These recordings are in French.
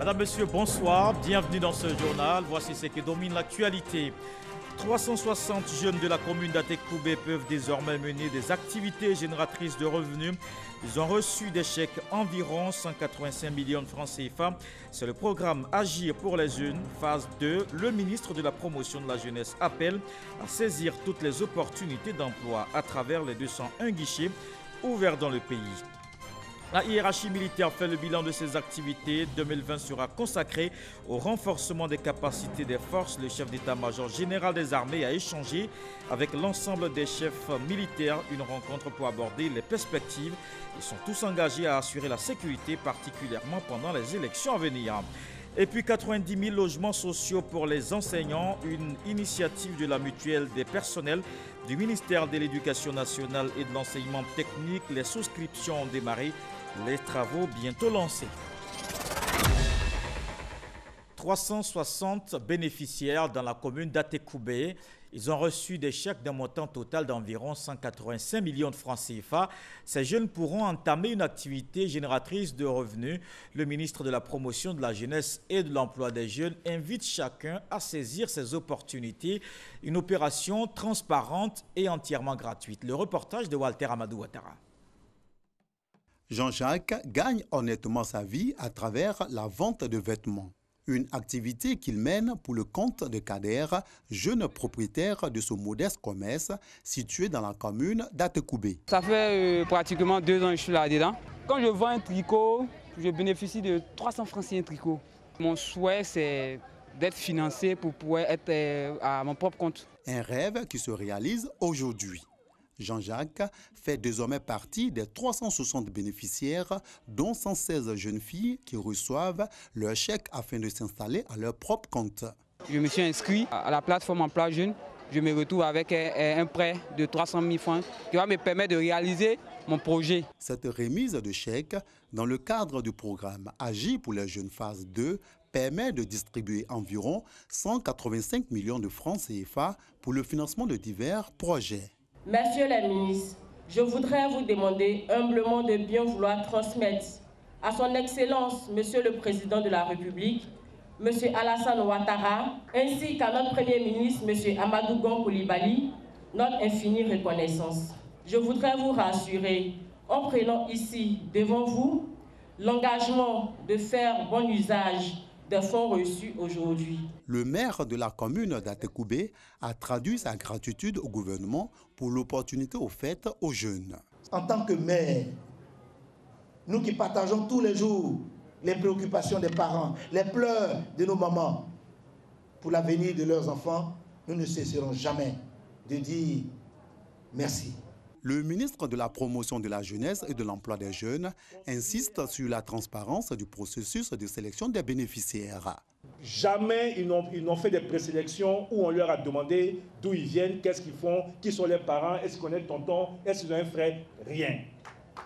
Madame, Monsieur, bonsoir. Bienvenue dans ce journal. Voici ce qui domine l'actualité. 360 jeunes de la commune d'Atekoubé peuvent désormais mener des activités génératrices de revenus. Ils ont reçu des chèques environ 185 millions de francs CFA. C'est le programme Agir pour les jeunes, phase 2. Le ministre de la promotion de la jeunesse appelle à saisir toutes les opportunités d'emploi à travers les 201 guichets ouverts dans le pays. La hiérarchie militaire fait le bilan de ses activités. 2020 sera consacré au renforcement des capacités des forces. Le chef d'état-major général des armées a échangé avec l'ensemble des chefs militaires une rencontre pour aborder les perspectives. Ils sont tous engagés à assurer la sécurité, particulièrement pendant les élections à venir. Et puis 90 000 logements sociaux pour les enseignants, une initiative de la mutuelle des personnels du ministère de l'Éducation nationale et de l'enseignement technique. Les souscriptions ont démarré, les travaux bientôt lancés. 360 bénéficiaires dans la commune d'Atekoubé. Ils ont reçu des chèques d'un montant total d'environ 185 millions de francs CFA. Ces jeunes pourront entamer une activité génératrice de revenus. Le ministre de la Promotion de la Jeunesse et de l'Emploi des Jeunes invite chacun à saisir ces opportunités. Une opération transparente et entièrement gratuite. Le reportage de Walter Amadou Ouattara. Jean-Jacques gagne honnêtement sa vie à travers la vente de vêtements. Une activité qu'il mène pour le compte de Kader, jeune propriétaire de ce modeste commerce situé dans la commune d'Atekoubé. Ça fait pratiquement 2 ans que je suis là-dedans. Quand je vends un tricot, je bénéficie de 300 francs si un tricot. Mon souhait, c'est d'être financé pour pouvoir être à mon propre compte. Un rêve qui se réalise aujourd'hui. Jean-Jacques fait désormais partie des 360 bénéficiaires, dont 116 jeunes filles qui reçoivent leur chèque afin de s'installer à leur propre compte. Je me suis inscrit à la plateforme Emploi Jeune. Je me retrouve avec un prêt de 300 000 francs qui va me permettre de réaliser mon projet. Cette remise de chèques dans le cadre du programme Agir pour les jeunes phase 2 permet de distribuer environ 185 millions de francs CFA pour le financement de divers projets. Messieurs les ministres, je voudrais vous demander humblement de bien vouloir transmettre à son Excellence, Monsieur le Président de la République, Monsieur Alassane Ouattara, ainsi qu'à notre Premier ministre, Monsieur Amadou Gon Coulibaly, notre infinie reconnaissance. Je voudrais vous rassurer, en prenant ici, devant vous, l'engagement de faire bon usage des fonds reçus aujourd'hui. Le maire de la commune d'Atekoubé a traduit sa gratitude au gouvernement pour l'opportunité offerte aux jeunes. En tant que maire, nous qui partageons tous les jours les préoccupations des parents, les pleurs de nos mamans pour l'avenir de leurs enfants, nous ne cesserons jamais de dire merci. Le ministre de la Promotion de la Jeunesse et de l'Emploi des Jeunes insiste sur la transparence du processus de sélection des bénéficiaires. Jamais ils n'ont fait des présélections où on leur a demandé d'où ils viennent, qu'est-ce qu'ils font, qui sont leurs parents, est-ce qu'on est tonton, est-ce qu'ils ont un frère, rien.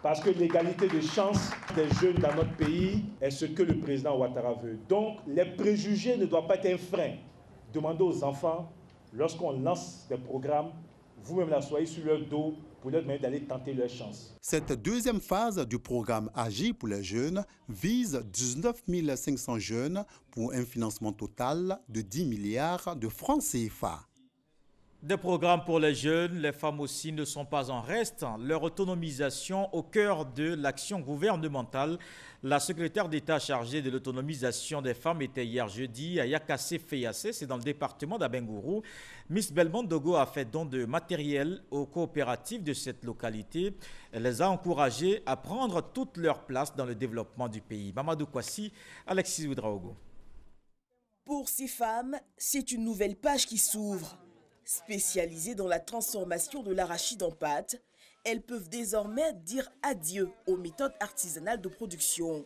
Parce que l'égalité de chance des jeunes dans notre pays est ce que le président Ouattara veut. Donc les préjugés ne doivent pas être un frein. Demandez aux enfants, lorsqu'on lance des programmes, vous-même la soyez sur leur dos pour leur demander d'aller tenter leur chance. Cette deuxième phase du programme Agir pour les jeunes vise 19 500 jeunes pour un financement total de 10 milliards de francs CFA. Des programmes pour les jeunes, les femmes aussi ne sont pas en reste. Leur autonomisation au cœur de l'action gouvernementale. La secrétaire d'État chargée de l'autonomisation des femmes était hier jeudi à Yakassé Feyasé, c'est dans le département d'Abengourou. Miss Belmont Dogo a fait don de matériel aux coopératives de cette localité. Elle les a encouragées à prendre toute leur place dans le développement du pays. Mamadou Kwasi, Alexis Oudraogo. Pour ces femmes, c'est une nouvelle page qui s'ouvre. Spécialisées dans la transformation de l'arachide en pâte, elles peuvent désormais dire adieu aux méthodes artisanales de production.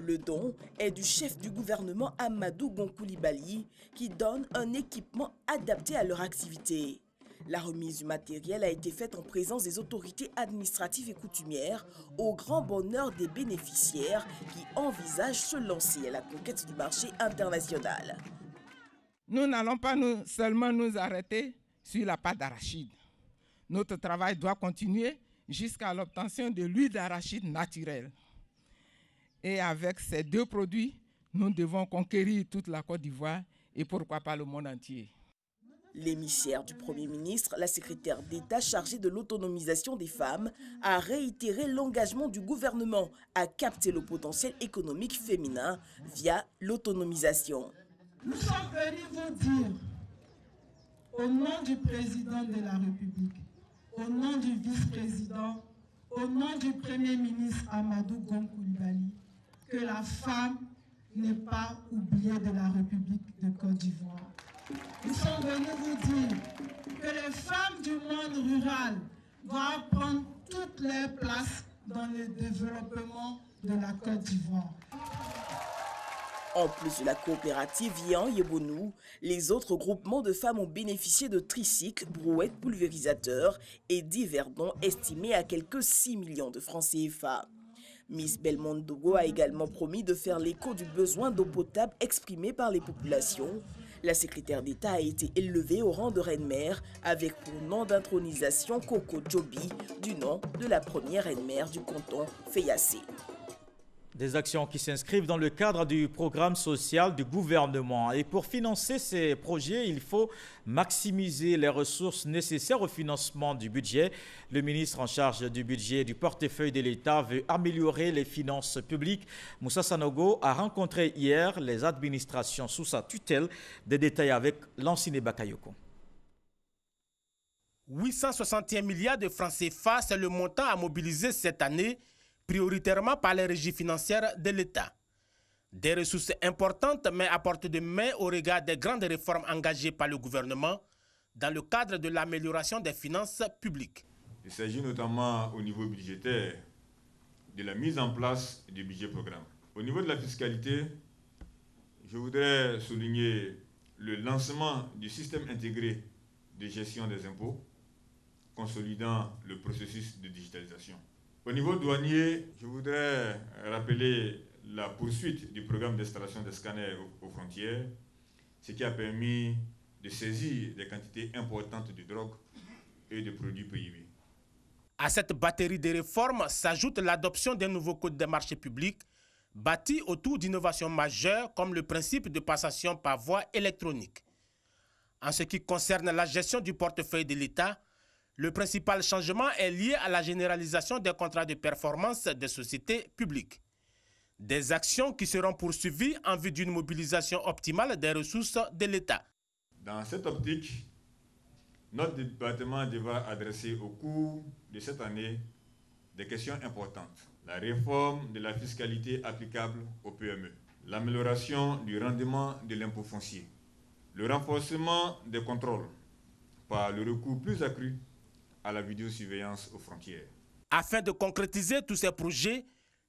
Le don est du chef du gouvernement Amadou Gon Coulibaly qui donne un équipement adapté à leur activité. La remise du matériel a été faite en présence des autorités administratives et coutumières au grand bonheur des bénéficiaires qui envisagent se lancer à la conquête du marché international. Nous n'allons pas seulement nous arrêter sur la pâte d'arachide. Notre travail doit continuer jusqu'à l'obtention de l'huile d'arachide naturelle. Et avec ces deux produits, nous devons conquérir toute la Côte d'Ivoire et pourquoi pas le monde entier. L'émissaire du Premier ministre, la secrétaire d'État chargée de l'autonomisation des femmes, a réitéré l'engagement du gouvernement à capter le potentiel économique féminin via l'autonomisation. Nous sommes venus vous dire, au nom du président de la République, au nom du vice-président, au nom du Premier ministre Amadou Gon Coulibaly, que la femme n'est pas oubliée de la République de Côte d'Ivoire. Nous sommes venus vous dire que les femmes du monde rural doivent prendre toute leur place dans le développement de la Côte d'Ivoire. En plus de la coopérative Yan Yebonou, les autres groupements de femmes ont bénéficié de tricycles, brouettes, pulvérisateurs et divers dons estimés à quelques 6 millions de francs CFA. Miss Belmondo Dogo a également promis de faire l'écho du besoin d'eau potable exprimé par les populations. La secrétaire d'État a été élevée au rang de reine-mère avec pour nom d'intronisation Coco Djobi, du nom de la première reine-mère du canton Feyacé. Des actions qui s'inscrivent dans le cadre du programme social du gouvernement. Et pour financer ces projets, il faut maximiser les ressources nécessaires au financement du budget. Le ministre en charge du budget du portefeuille de l'État veut améliorer les finances publiques. Moussa Sanogo a rencontré hier les administrations sous sa tutelle. Des détails avec Lansine Bakayoko. 861 milliards de francs CFA, c'est le montant à mobiliser cette année, prioritairement par les régies financières de l'État. Des ressources importantes, mais à portée de main au regard des grandes réformes engagées par le gouvernement dans le cadre de l'amélioration des finances publiques. Il s'agit notamment au niveau budgétaire de la mise en place du budget programme. Au niveau de la fiscalité, je voudrais souligner le lancement du système intégré de gestion des impôts, consolidant le processus de digitalisation. Au niveau douanier, je voudrais rappeler la poursuite du programme d'installation des scanners aux frontières, ce qui a permis de saisir des quantités importantes de drogue et de produits prohibés. À cette batterie de réformes s'ajoute l'adoption d'un nouveau code des marchés publics bâti autour d'innovations majeures comme le principe de passation par voie électronique. En ce qui concerne la gestion du portefeuille de l'État, le principal changement est lié à la généralisation des contrats de performance des sociétés publiques. Des actions qui seront poursuivies en vue d'une mobilisation optimale des ressources de l'État. Dans cette optique, notre département devra adresser au cours de cette année des questions importantes. La réforme de la fiscalité applicable aux PME, l'amélioration du rendement de l'impôt foncier, le renforcement des contrôles par le recours plus accru à la vidéosurveillance aux frontières. Afin de concrétiser tous ces projets,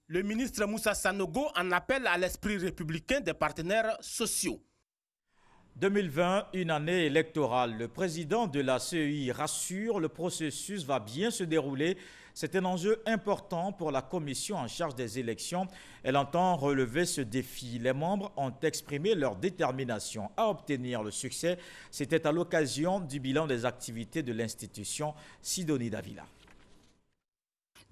le ministre Moussa Sanogo en appelle à l'esprit républicain des partenaires sociaux. 2020, une année électorale. Le président de la CEI rassure, le processus va bien se dérouler. C'est un enjeu important pour la commission en charge des élections. Elle entend relever ce défi. Les membres ont exprimé leur détermination à obtenir le succès. C'était à l'occasion du bilan des activités de l'institution Sidonie Davila.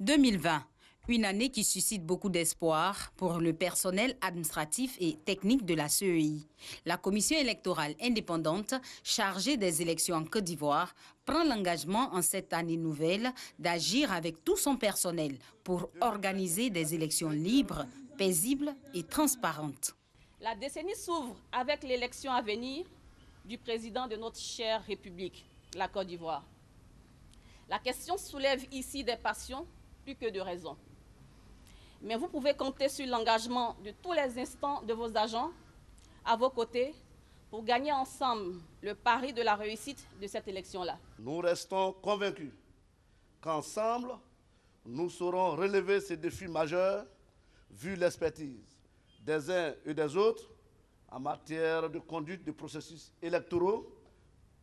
2020. Une année qui suscite beaucoup d'espoir pour le personnel administratif et technique de la CEI. La commission électorale indépendante chargée des élections en Côte d'Ivoire prend l'engagement en cette année nouvelle d'agir avec tout son personnel pour organiser des élections libres, paisibles et transparentes. La décennie s'ouvre avec l'élection à venir du président de notre chère République, la Côte d'Ivoire. La question soulève ici des passions plus que de raisons. Mais vous pouvez compter sur l'engagement de tous les instants de vos agents à vos côtés pour gagner ensemble le pari de la réussite de cette élection-là. Nous restons convaincus qu'ensemble, nous saurons relever ces défis majeurs vu l'expertise des uns et des autres en matière de conduite des processus électoraux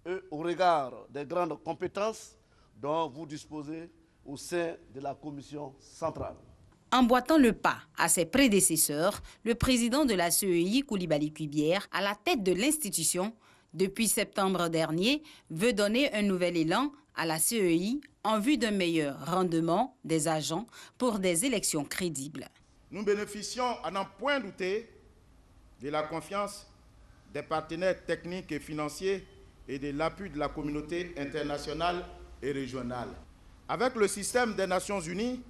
et au regard des grandes compétences dont vous disposez au sein de la commission centrale. Emboîtant le pas à ses prédécesseurs, le président de la CEI, Coulibaly Cubière, à la tête de l'institution, depuis septembre dernier, veut donner un nouvel élan à la CEI en vue d'un meilleur rendement des agents pour des élections crédibles. Nous bénéficions, à n'en point douter, de la confiance des partenaires techniques et financiers et de l'appui de la communauté internationale et régionale. Avec le système des Nations Unies,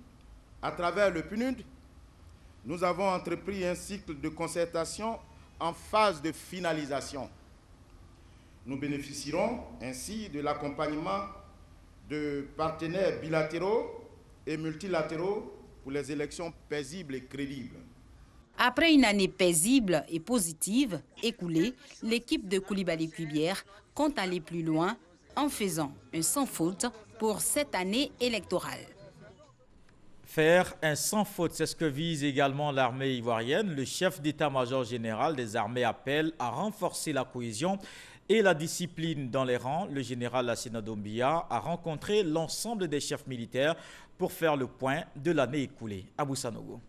à travers le PNUD, nous avons entrepris un cycle de concertation en phase de finalisation. Nous bénéficierons ainsi de l'accompagnement de partenaires bilatéraux et multilatéraux pour les élections paisibles et crédibles. Après une année paisible et positive écoulée, l'équipe de Coulibaly-Cubière compte aller plus loin en faisant un sans faute pour cette année électorale. Faire un sans faute, c'est ce que vise également l'armée ivoirienne. Le chef d'état-major général des armées appelle à renforcer la cohésion et la discipline dans les rangs. Le général Lassina Doumbia a rencontré l'ensemble des chefs militaires pour faire le point de l'année écoulée. Abou Sanogo.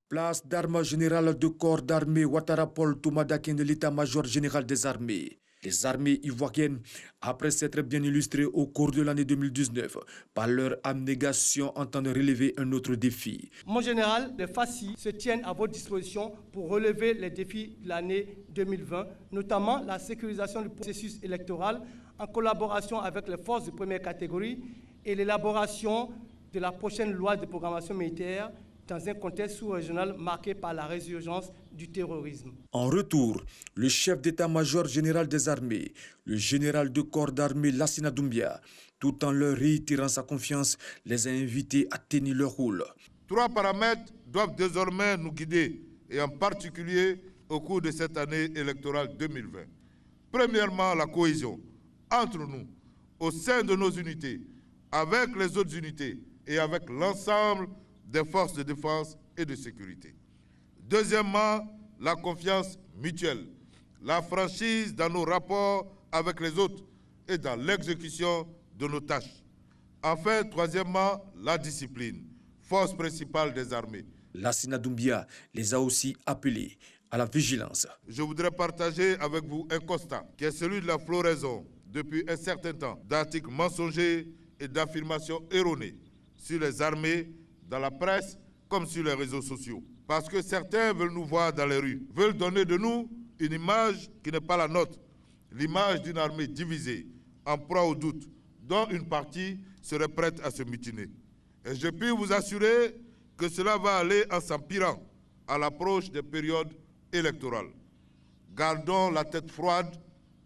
Place d'armes générales de corps d'armée Ouattara Paul Toumadakin de l'état-major général des armées. Les armées ivoiriennes, après s'être bien illustrées au cours de l'année 2019, par leur abnégation, entendent relever un autre défi. Mon général, les FACI se tiennent à votre disposition pour relever les défis de l'année 2020, notamment la sécurisation du processus électoral en collaboration avec les forces de première catégorie et l'élaboration de la prochaine loi de programmation militaire dans un contexte sous-régional marqué par la résurgence du terrorisme. En retour, le chef d'état-major général des armées, le général de corps d'armée Lassina Doumbia, tout en leur réitérant sa confiance, les a invités à tenir leur rôle. 3 paramètres doivent désormais nous guider, et en particulier au cours de cette année électorale 2020. Premièrement, la cohésion entre nous, au sein de nos unités, avec les autres unités et avec l'ensemble des forces de défense et de sécurité. Deuxièmement, la confiance mutuelle, la franchise dans nos rapports avec les autres et dans l'exécution de nos tâches. Enfin, troisièmement, la discipline, force principale des armées. Lassina Doumbia les a aussi appelés à la vigilance. Je voudrais partager avec vous un constat qui est celui de la floraison depuis un certain temps d'articles mensongers et d'affirmations erronées sur les armées dans la presse comme sur les réseaux sociaux. Parce que certains veulent nous voir dans les rues, veulent donner de nous une image qui n'est pas la nôtre, l'image d'une armée divisée, en proie au doute, dont une partie serait prête à se mutiner. Et je puis vous assurer que cela va aller en s'empirant à l'approche des périodes électorales. Gardons la tête froide,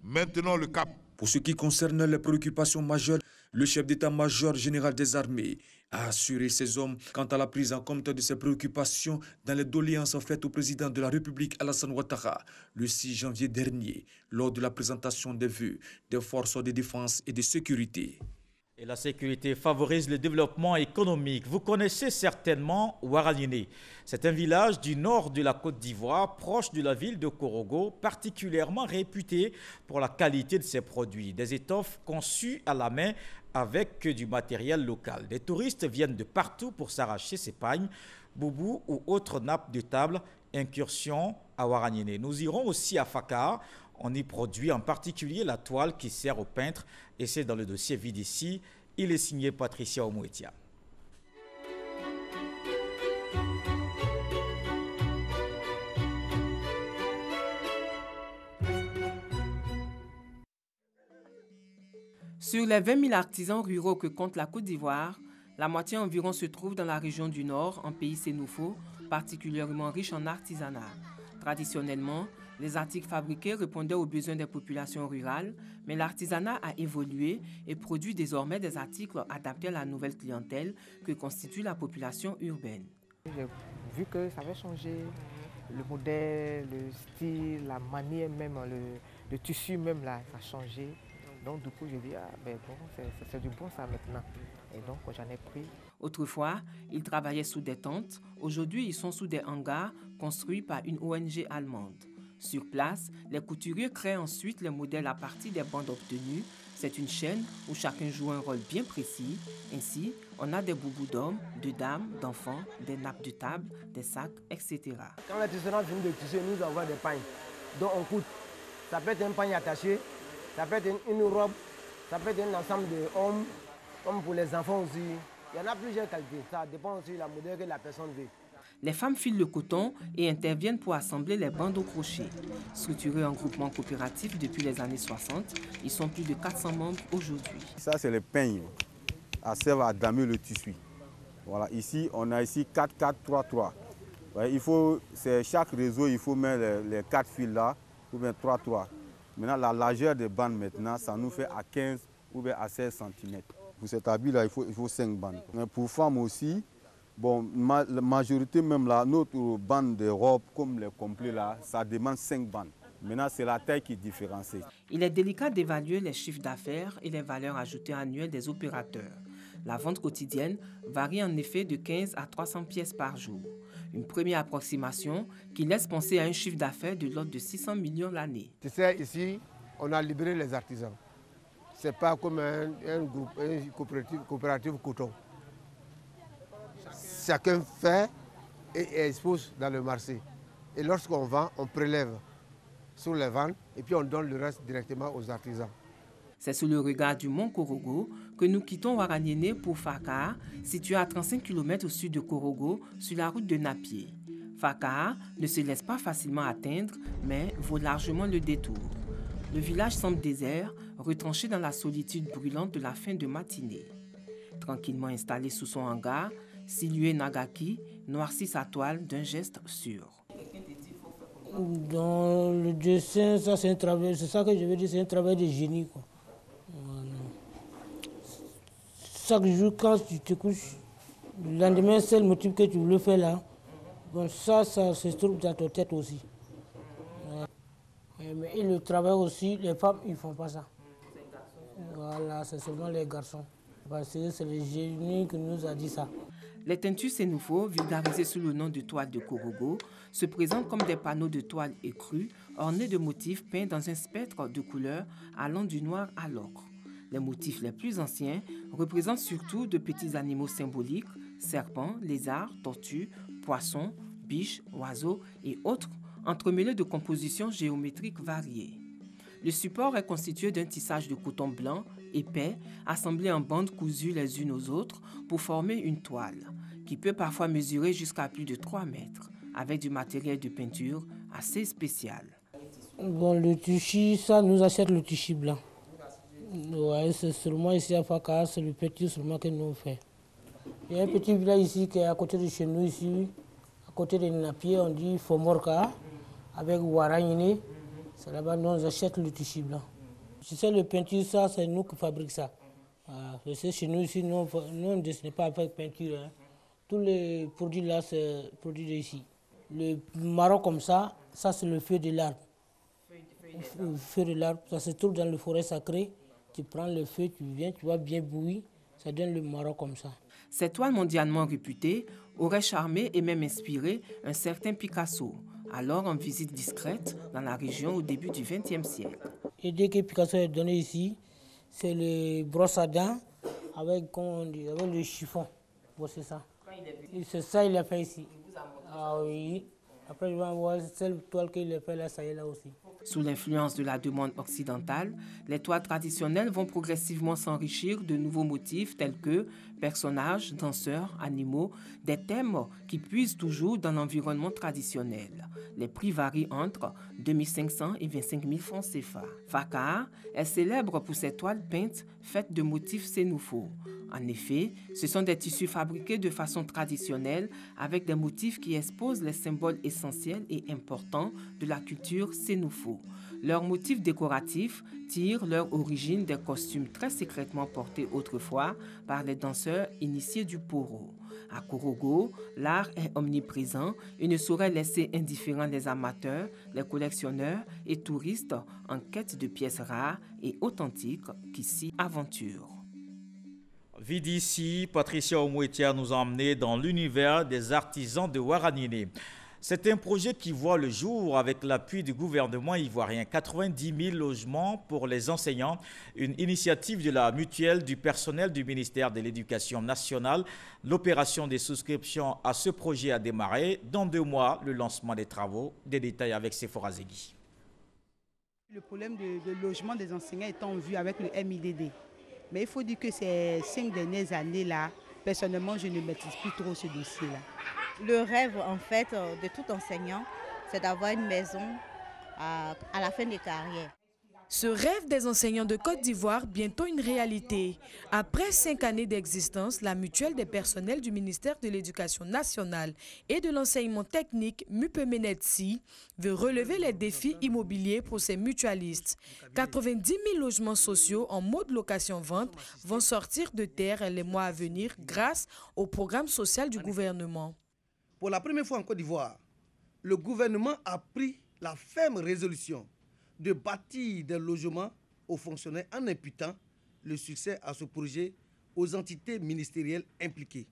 maintenons le cap. Pour ce qui concerne les préoccupations majeures, le chef d'état-major général des armées a assuré ses hommes quant à la prise en compte de ses préoccupations dans les doléances faites au président de la République Alassane Ouattara le 6 janvier dernier lors de la présentation des vœux des forces de défense et de sécurité. Et la sécurité favorise le développement économique. Vous connaissez certainement Ouaraniné. C'est un village du nord de la Côte d'Ivoire, proche de la ville de Korogo, particulièrement réputé pour la qualité de ses produits. Des étoffes conçues à la main avec du matériel local. Des touristes viennent de partout pour s'arracher ces pagnes, boubous ou autres nappes de table. Incursion à Ouaraniné. Nous irons aussi à Fakar. On y produit en particulier la toile qui sert aux peintres et c'est dans le dossier vide ici. Il est signé Patricia Omouetia. Sur les 20 000 artisans ruraux que compte la Côte d'Ivoire, la moitié environ se trouve dans la région du Nord, en pays sénoufo, particulièrement riche en artisanat. Traditionnellement, les articles fabriqués répondaient aux besoins des populations rurales, mais l'artisanat a évolué et produit désormais des articles adaptés à la nouvelle clientèle que constitue la population urbaine. J'ai vu que ça avait changé, le modèle, le style, la manière même, le tissu même là, ça a changé. Donc du coup, j'ai dit, c'est du bon ça maintenant. Et donc j'en ai pris. Autrefois, ils travaillaient sous des tentes. Aujourd'hui, ils sont sous des hangars construits par une ONG allemande. Sur place, les couturiers créent ensuite les modèles à partir des bandes obtenues. C'est une chaîne où chacun joue un rôle bien précis. Ainsi, on a des boubous d'hommes, de dames, d'enfants, des nappes de table, des sacs, etc. Quand l'artisanat finit de tisser, nous avons des pagnes dont on coûte. Ça peut être un pagne attaché, ça peut être une robe, ça peut être un ensemble de hommes, comme pour les enfants aussi. Il y en a plusieurs qualités. Ça dépend aussi de la modèle que la personne veut. Les femmes filent le coton et interviennent pour assembler les bandes au crochet. Structurés en groupement coopératif depuis les années 60, ils sont plus de 400 membres aujourd'hui. Ça, c'est les peignes à servir à damer le tissu. Voilà, ici, on a ici 4, 4, 3, 3. Ouais, chaque réseau, il faut mettre les 4 fils là, ou bien 3, 3. Maintenant, la largeur des bandes, maintenant, ça nous fait à 15 ou bien à 16 cm. Pour cet habit-là, il faut 5 bandes. Mais pour femmes aussi, bon, la majorité même là, notre bande de robes, comme les complets là, ça demande 5 bandes. Maintenant, c'est la taille qui différencie. Il est délicat d'évaluer les chiffres d'affaires et les valeurs ajoutées annuelles des opérateurs. La vente quotidienne varie en effet de 15 à 300 pièces par jour. Une première approximation qui laisse penser à un chiffre d'affaires de l'ordre de 600 millions l'année. Tu sais, ici, on a libéré les artisans. Ce n'est pas comme un coopérative coton. Chacun fait et expose dans le marché. Et lorsqu'on vend, on prélève sur les ventes et puis on donne le reste directement aux artisans. C'est sous le regard du mont Korogo que nous quittons Ouaraniéné pour Fakaha, situé à 35 km au sud de Korogo, sur la route de Napié. Fakaha ne se laisse pas facilement atteindre, mais vaut largement le détour. Le village semble désert, retranché dans la solitude brûlante de la fin de matinée. Tranquillement installé sous son hangar, Silue Nagaki noircit sa toile d'un geste sûr. Dans le dessin, ça c'est un travail, c'est ça que je veux dire, c'est un travail de génie, quoi. Voilà. Chaque jour, quand tu te couches, le lendemain, c'est le motif que tu voulais faire là. Bon, ça se trouve dans ta tête aussi. Voilà. Et le travail aussi, les femmes, ils ne font pas ça. Voilà, c'est seulement les garçons. Parce que c'est le génie qui nous a dit ça. Les teintus sénoufos, vulgarisés sous le nom de toile de Korogo, se présentent comme des panneaux de toile écrus, ornés de motifs peints dans un spectre de couleurs allant du noir à l'ocre. Les motifs les plus anciens représentent surtout de petits animaux symboliques, serpents, lézards, tortues, poissons, biches, oiseaux et autres, entremêlés de compositions géométriques variées. Le support est constitué d'un tissage de coton blanc, épais, assemblé en bandes cousues les unes aux autres pour former une toile, qui peut parfois mesurer jusqu'à plus de 3 mètres, avec du matériel de peinture assez spécial. Bon, le tissu, ça nous achète le tissu blanc. Ouais, c'est seulement ici à Fakaha, c'est le petit seulement que nous fait. Il y a un petit village ici qui est à côté de chez nous, ici, à côté de Napié, on dit Fomorka, avec Ouaraniéné. C'est là-bas nous achètons le tissu blanc. Tu sais, le peinture, ça, c'est nous qui fabriquons ça. Parce que chez nous, ici, nous on ne dessine pas avec peinture. Hein. Tous les produits là, c'est produits d'ici. Le marron comme ça c'est le feu de l'arbre. Le feu de l'arbre, ça se trouve dans le forêt sacré. Tu prends le feu, tu viens, tu vas bien bouillir, ça donne le marron comme ça. Cette toile mondialement réputée aurait charmé et même inspiré un certain Picasso, alors en visite discrète dans la région au début du XXe siècle. Et dès que Picasso est donné ici, c'est les brosses à dents avec, comment on dit, avec le chiffon. Bon, c'est ça. C'est ça qu'il a fait ici. Ah oui. Après, je vais voir celle toile qu'il a fait là, ça y est là aussi. Sous l'influence de la demande occidentale, les toiles traditionnelles vont progressivement s'enrichir de nouveaux motifs tels que personnages, danseurs, animaux, des thèmes qui puisent toujours dans l'environnement traditionnel. Les prix varient entre 2 500 et 25 000 francs CFA. Fakaha est célèbre pour ses toiles peintes faites de motifs sénoufos. En effet, ce sont des tissus fabriqués de façon traditionnelle avec des motifs qui exposent les symboles essentiels et importants de la culture sénoufo. Leurs motifs décoratifs tirent leur origine des costumes très secrètement portés autrefois par les danseurs initiés du poro. À Korogo, l'art est omniprésent et ne saurait laisser indifférents les amateurs, les collectionneurs et touristes en quête de pièces rares et authentiques qui s'y aventurent. Vie d'ici, Patricia Omouetia nous a emmenés dans l'univers des artisans de Ouaraniéné. C'est un projet qui voit le jour avec l'appui du gouvernement ivoirien. 90 000 logements pour les enseignants, une initiative de la mutuelle du personnel du ministère de l'Éducation nationale. L'opération des souscriptions à ce projet a démarré. Dans 2 mois, le lancement des travaux. Des détails avec Sephora Zegui. Le problème de logement des enseignants est en vue avec le MIDD. Mais il faut dire que ces 5 dernières années-là, personnellement, je ne maîtrise plus trop ce dossier-là. Le rêve, en fait, de tout enseignant, c'est d'avoir une maison à la fin des carrières. Ce rêve des enseignants de Côte d'Ivoire, bientôt une réalité. Après 5 années d'existence, la mutuelle des personnels du ministère de l'Éducation nationale et de l'enseignement technique, MUPEMENETSI, veut relever les défis immobiliers pour ses mutualistes. 90 000 logements sociaux en mode location-vente vont sortir de terre les mois à venir grâce au programme social du gouvernement. Pour la première fois en Côte d'Ivoire, le gouvernement a pris la ferme résolution de bâtir des logements aux fonctionnaires en imputant le succès à ce projet aux entités ministérielles impliquées.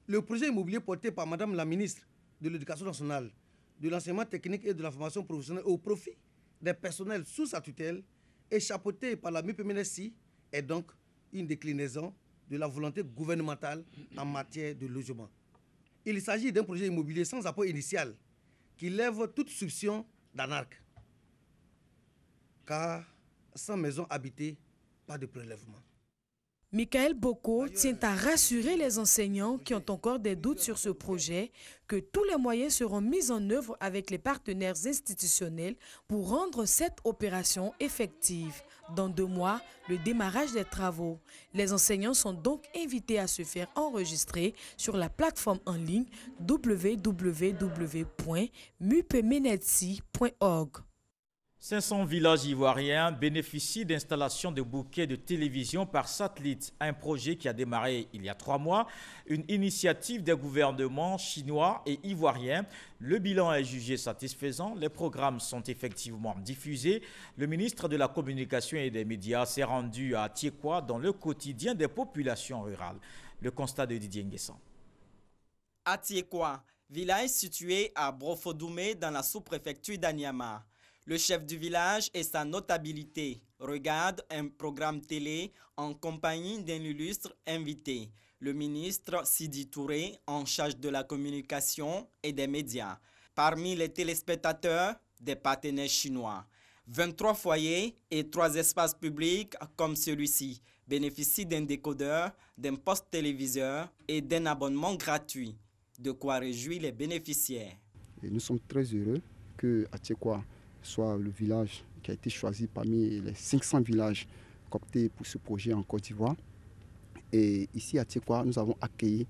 Le projet immobilier porté par Madame la ministre de l'Éducation nationale, de l'enseignement technique et de la formation professionnelle au profit des personnels sous sa tutelle et chapeauté par la MUPEMENETSI est donc une déclinaison de la volonté gouvernementale en matière de logement. Il s'agit d'un projet immobilier sans apport initial qui lève toute soupçon d'anarque. Car sans maison habitée, pas de prélèvement. Michael Boko tient à rassurer les enseignants qui ont encore des doutes sur ce projet que tous les moyens seront mis en œuvre avec les partenaires institutionnels pour rendre cette opération effective. Dans 2 mois, le démarrage des travaux. Les enseignants sont donc invités à se faire enregistrer sur la plateforme en ligne www.mupemenetsi.org. 500 villages ivoiriens bénéficient d'installations de bouquets de télévision par satellite, un projet qui a démarré il y a 3 mois, une initiative des gouvernements chinois et ivoiriens. Le bilan est jugé satisfaisant, les programmes sont effectivement diffusés. Le ministre de la Communication et des Médias s'est rendu à Tiekwa dans le quotidien des populations rurales. Le constat de Didier Nguessan. À Tiekwa, village situé à Brofodoumé dans la sous-préfecture d'Anyama. Le chef du village et sa notabilité regardent un programme télé en compagnie d'un illustre invité, le ministre Sidi Touré, en charge de la communication et des médias. Parmi les téléspectateurs, des partenaires chinois. 23 foyers et 3 espaces publics comme celui-ci bénéficient d'un décodeur, d'un poste téléviseur et d'un abonnement gratuit. De quoi réjouir les bénéficiaires. Et nous sommes très heureux que Tiekwa soit le village qui a été choisi parmi les 500 villages cooptés pour ce projet en Côte d'Ivoire. Et ici à Tiekwa, nous avons accueilli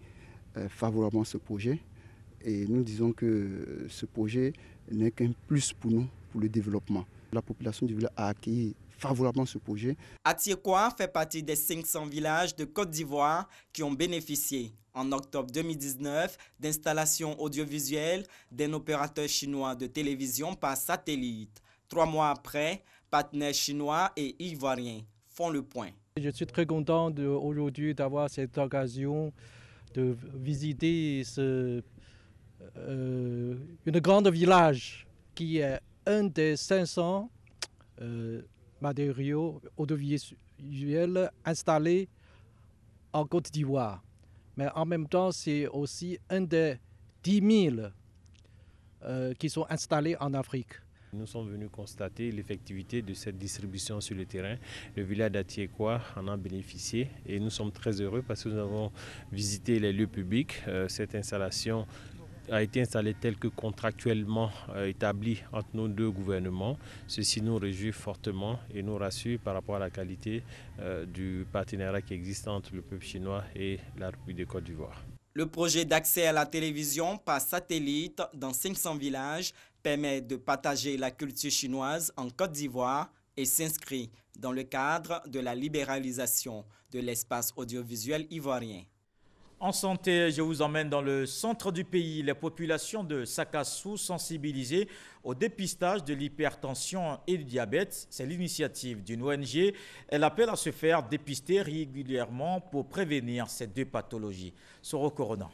favorablement ce projet. Et nous disons que ce projet n'est qu'un plus pour nous, pour le développement. La population du village a accueilli favorablement ce projet. Atiekwa fait partie des 500 villages de Côte d'Ivoire qui ont bénéficié en octobre 2019 d'installations audiovisuelles d'un opérateur chinois de télévision par satellite. 3 mois après, partenaires chinois et ivoiriens font le point. Je suis très content aujourd'hui d'avoir cette occasion de visiter une grande village qui est un des 500 matériaux audiovisuels installés en Côte d'Ivoire. Mais en même temps, c'est aussi un des 10 000 qui sont installés en Afrique. Nous sommes venus constater l'effectivité de cette distribution sur le terrain. Le village d'Atiekwa en a bénéficié et nous sommes très heureux parce que nous avons visité les lieux publics. Cette installation a été installée telle que contractuellement établie entre nos 2 gouvernements. Ceci nous réjouit fortement et nous rassure par rapport à la qualité du partenariat qui existe entre le peuple chinois et la République de Côte d'Ivoire. Le projet d'accès à la télévision par satellite dans 500 villages permet de partager la culture chinoise en Côte d'Ivoire et s'inscrit dans le cadre de la libéralisation de l'espace audiovisuel ivoirien. En santé, je vous emmène dans le centre du pays. Les populations de Sakassou sensibilisées au dépistage de l'hypertension et du diabète. C'est l'initiative d'une ONG. Elle appelle à se faire dépister régulièrement pour prévenir ces 2 pathologies. Soro Corona.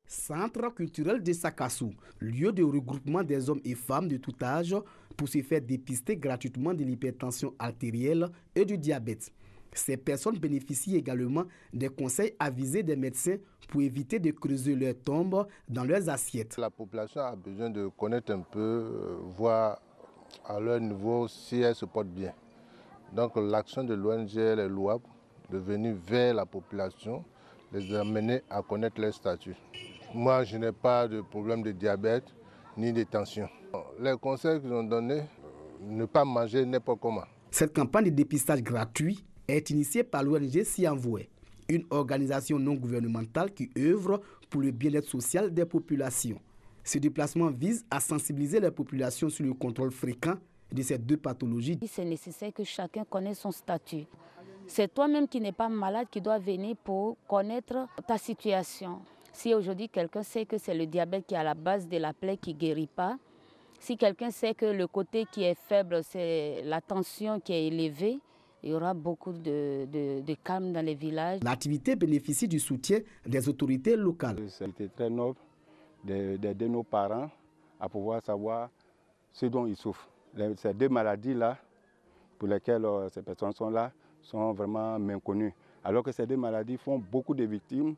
Centre culturel de Sakassou, lieu de regroupement des hommes et femmes de tout âge pour se faire dépister gratuitement de l'hypertension artérielle et du diabète. Ces personnes bénéficient également des conseils avisés des médecins pour éviter de creuser leur tombe dans leurs assiettes. La population a besoin de connaître un peu, voir à leur niveau si elle se porte bien. Donc l'action de l'ONG est louable, de venir vers la population, les amener à connaître leur statut. Moi, je n'ai pas de problème de diabète ni de tension. Les conseils qu'ils ont donnés, ne pas manger n'importe comment. Cette campagne de dépistage gratuit est initiée par l'ONG Sianvoué, une organisation non gouvernementale qui œuvre pour le bien-être social des populations. Ce déplacement vise à sensibiliser les populations sur le contrôle fréquent de ces deux pathologies. C'est nécessaire que chacun connaisse son statut. C'est toi-même qui n'es pas malade qui dois venir pour connaître ta situation. Si aujourd'hui quelqu'un sait que c'est le diabète qui est à la base de la plaie qui ne guérit pas, si quelqu'un sait que le côté qui est faible, c'est la tension qui est élevée, il y aura beaucoup de calme dans les villages. L'activité bénéficie du soutien des autorités locales. C'était très noble d'aider nos parents à pouvoir savoir ce dont ils souffrent. Ces deux maladies-là, pour lesquelles ces personnes sont là, sont vraiment méconnues. Alors que ces deux maladies font beaucoup de victimes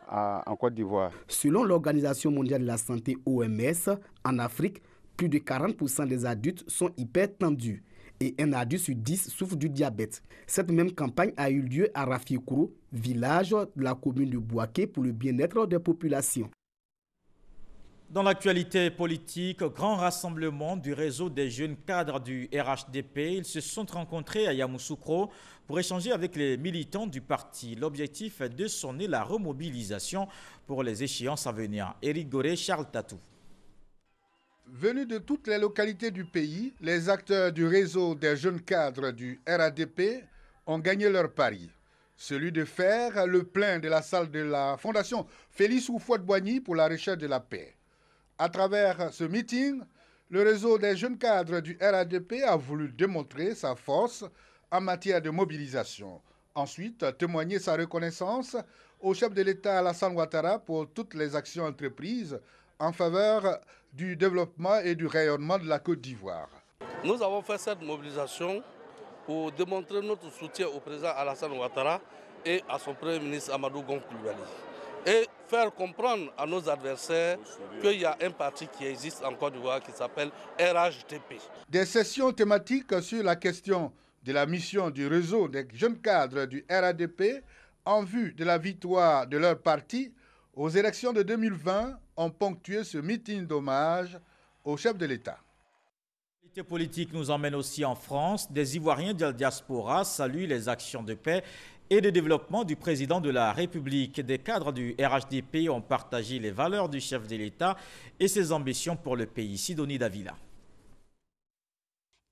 en Côte d'Ivoire. Selon l'Organisation mondiale de la santé OMS, en Afrique, plus de 40% des adultes sont hypertendus et un adulte sur 10 souffre du diabète. Cette même campagne a eu lieu à Rafiekourou, village de la commune de Bouaké, pour le bien-être des populations. Dans l'actualité politique, grand rassemblement du réseau des jeunes cadres du RHDP. Ils se sont rencontrés à Yamoussoukro pour échanger avec les militants du parti. L'objectif est de sonner la remobilisation pour les échéances à venir. Éric Goré, Charles Tatou. Venus de toutes les localités du pays, les acteurs du réseau des jeunes cadres du RHDP ont gagné leur pari. Celui de faire le plein de la salle de la Fondation Félix Houphouët-Boigny pour la recherche de la paix. À travers ce meeting, le réseau des jeunes cadres du RHDP a voulu démontrer sa force en matière de mobilisation. Ensuite, témoigner sa reconnaissance au chef de l'État Alassane Ouattara pour toutes les actions entreprises en faveur du développement et du rayonnement de la Côte d'Ivoire. Nous avons fait cette mobilisation pour démontrer notre soutien au président Alassane Ouattara et à son premier ministre Amadou Gon Coulibaly. Et faire comprendre à nos adversaires qu'il y a un parti qui existe en Côte d'Ivoire qui s'appelle RHDP. Des sessions thématiques sur la question de la mission du réseau des jeunes cadres du RHDP en vue de la victoire de leur parti aux élections de 2020 ont ponctué ce meeting d'hommage au chef de l'État. L'actualité politique nous emmène aussi en France. Des Ivoiriens de la diaspora saluent les actions de paix et de développement du président de la République. Des cadres du RHDP ont partagé les valeurs du chef de l'État et ses ambitions pour le pays. Sidonie Davila.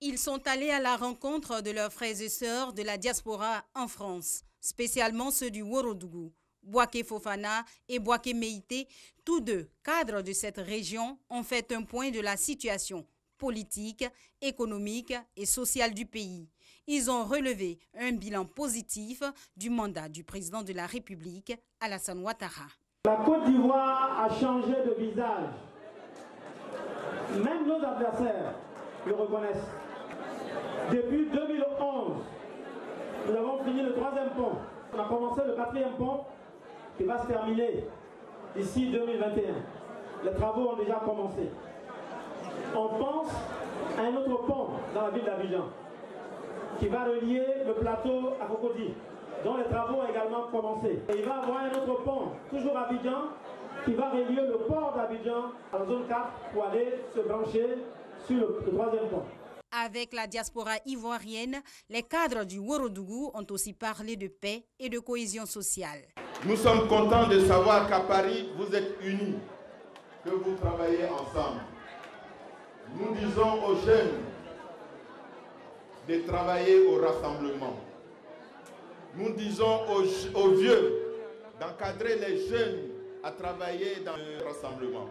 Ils sont allés à la rencontre de leurs frères et sœurs de la diaspora en France, spécialement ceux du Ouorodougou. Bouaké Fofana et Bouaké Meïté, tous deux cadres de cette région, ont fait un point de la situation politique, économique et sociale du pays. Ils ont relevé un bilan positif du mandat du président de la République, Alassane Ouattara. La Côte d'Ivoire a changé de visage. Même nos adversaires le reconnaissent. Depuis 2011, nous avons fini le 3e pont. On a commencé le 4e pont qui va se terminer d'ici 2021. Les travaux ont déjà commencé. On pense à un autre pont dans la ville d'Abidjan qui va relier le plateau à Cocody, dont les travaux ont également commencé. Et il va y avoir un autre pont, toujours à Abidjan, qui va relier le port d'Abidjan à la zone 4 pour aller se brancher sur le 3e pont. Avec la diaspora ivoirienne, les cadres du Ouorodougou ont aussi parlé de paix et de cohésion sociale. Nous sommes contents de savoir qu'à Paris, vous êtes unis, que vous travaillez ensemble. Nous disons aux jeunes de travailler au rassemblement. Nous disons aux vieux d'encadrer les jeunes à travailler dans le rassemblement.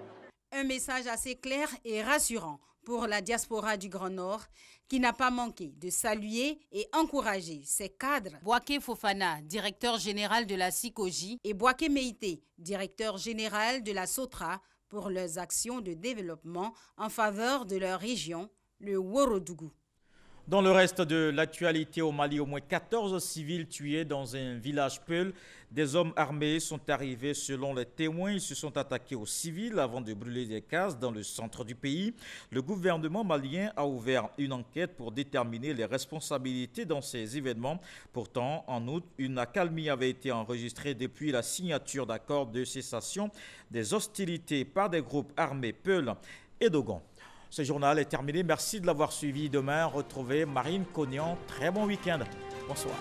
Un message assez clair et rassurant pour la diaspora du Grand Nord qui n'a pas manqué de saluer et encourager ses cadres. Bouaké Fofana, directeur général de la SICOJ, et Bouaké Meïté, directeur général de la SOTRA, pour leurs actions de développement en faveur de leur région, le Ouorodougou. Dans le reste de l'actualité au Mali, au moins 14 civils tués dans un village Peul. Des hommes armés sont arrivés selon les témoins. Ils se sont attaqués aux civils avant de brûler des cases dans le centre du pays. Le gouvernement malien a ouvert une enquête pour déterminer les responsabilités dans ces événements. Pourtant, en août, une accalmie avait été enregistrée depuis la signature d'accords de cessation des hostilités par des groupes armés Peul et Dogon. Ce journal est terminé. Merci de l'avoir suivi. Demain, retrouvez Marine Cognan. Très bon week-end. Bonsoir.